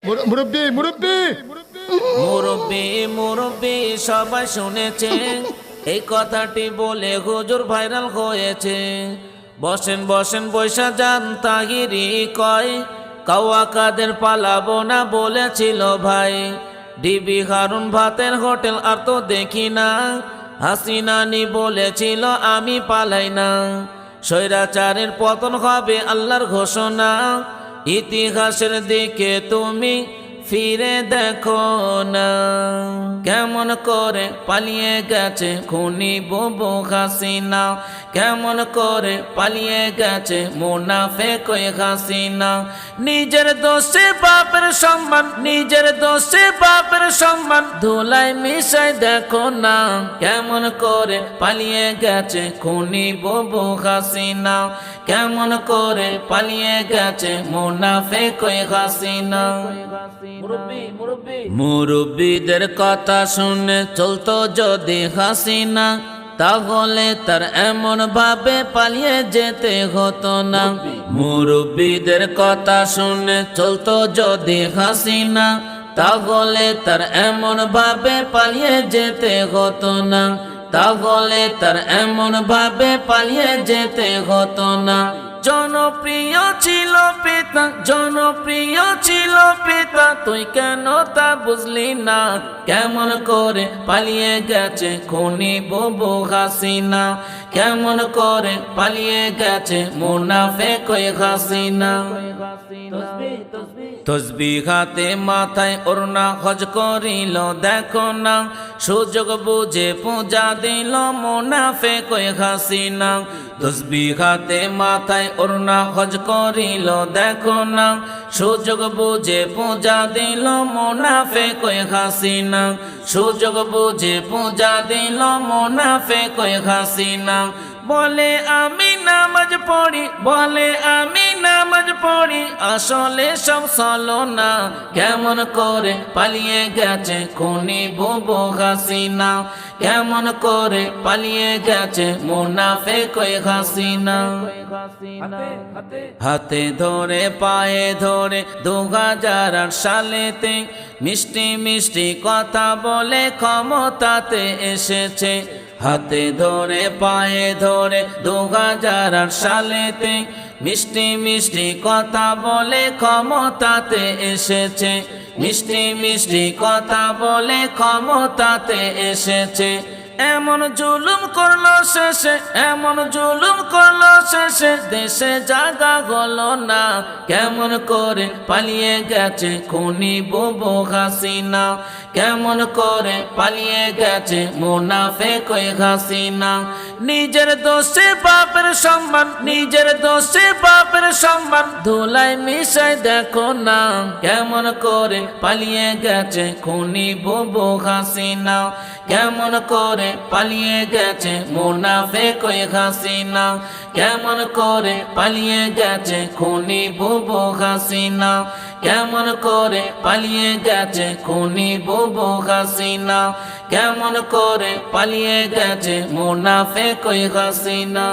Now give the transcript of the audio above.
মুরব্বি মুরব্বি মুরব্বি মুরব্বি সবাই শুনেছে এই কথাটি বলে হুজুর ভাইরাল হয়েছে। বসেন বসেন বৈশা যান তাহিরি কয় কাওয়া কাদের পালাবো না বলেছিল ভাই। ডিবি হারুন ভাতের হোটেল আর তো দেখি না, হাসিনানি বলেছিল আমি পালাই না। স্বৈরাচারের পতন হবে আল্লাহর ঘোষণা, ইতিহাসের দিকে তুমি ফিরে দেখো না। কেমন করে পালিয়ে গেছে খুনি বুবু হাসিনা, কেমন করে পালিয়ে গেছে মুনাফেক ওই হাসিনা। নিজের দোষে বাপের সম্মান, নিজের দোষে বাপের সম্মান ধুলাই মিশাই দেখো না। কেমন করে পালিয়ে গেছে খুনি বুবু হাসিনা, কেমন করে পালিয়ে গেছে মুনাফেক ওই হাসিনা। মুরব্বিদের কথা শুনে চলতো যদি হাসিনা, তাহলে তার এমন ভাবে পালিয়ে যেতে হতো না। মুরব্বিদের কথা শুনে চলতো যদি হাসিনা, তাহলে তার এমন ভাবে পালিয়ে যেতে হতো না, তাহলে তার এমন ভাবে পালিয়ে যেতে হতো না। জনপ্রিয় ছিল পিতা, জনপ্রিয় ছিল পিতা, তুই কেন তা বুঝলি না। কেমন করে পালিয়ে গেছে খুনি বুবু হাসিনা, কেমন করে পালিয়ে গেছে মুনাফেক ওই হাসিনা। তসবিহ হাতে মাথায় ওড়না হজ করিল দেখো না, সুযোগ বুঝে পূজা দিল মুনাফেক ওই হাসিনা। তসবিহ হাতে মাথায় ওড়না হজ করিল দেখো না, সুযোগ বুঝে পূজা দিল মুনাফেক ওই হাসিনা, সুযোগ বুঝে পূজা দিল মুনাফেক ওই হাসিনা। বলে আমি নামাজ পড়ি, বলে আমি নামাজ পড়ি, আসলে সব চলো না। কেমন করে পালিয়ে গেছে খুনি বুবু হাসিনা, কেমন করে পালিয়ে গেছে মুনাফেক ওই হাসিনা। হাতে ধরে পায়ে ধরে 2008 সালেতে মিষ্টি মিষ্টি কথা বলে ক্ষমতাতে এসেছে। হাতে ধরে পায়ে ধরে 2008 সালেতে মিষ্টি মিষ্টি কথা বলে ক্ষমতাতে এসেছে, মিষ্টি মিষ্টি কথা বলে ক্ষমতাতে এসেছে। এমন জুলুম করলো শেষে, এমন জুলুম করলো শেষে দেশে জাগা হলো না। কেমন করে পালিয়ে গেছে খুনি বুবু হাসিনা, কেমন করে পালিয়ে গেছে মুনাফেক ওই হাসিনা। নিজের দোষে বাপের সম্মান, নিজের দোষে বাপের সম্মান ধুলাই মিশাই দেখো না। কেমন করে পালিয়ে গেছে খুনি বুবু হাসিনা, কেমন করে পালিয়ে গেছে মুনাফেক ওই হাসিনা, কেমন করে পালিয়ে গেছে খুনি বুবু হাসিনা, কেমন করে পালিয়ে গেছে খুনি বুবু হাসিনা, কেমন করে পালিয়ে গেছে মুনাফেক ওই হাসিনা।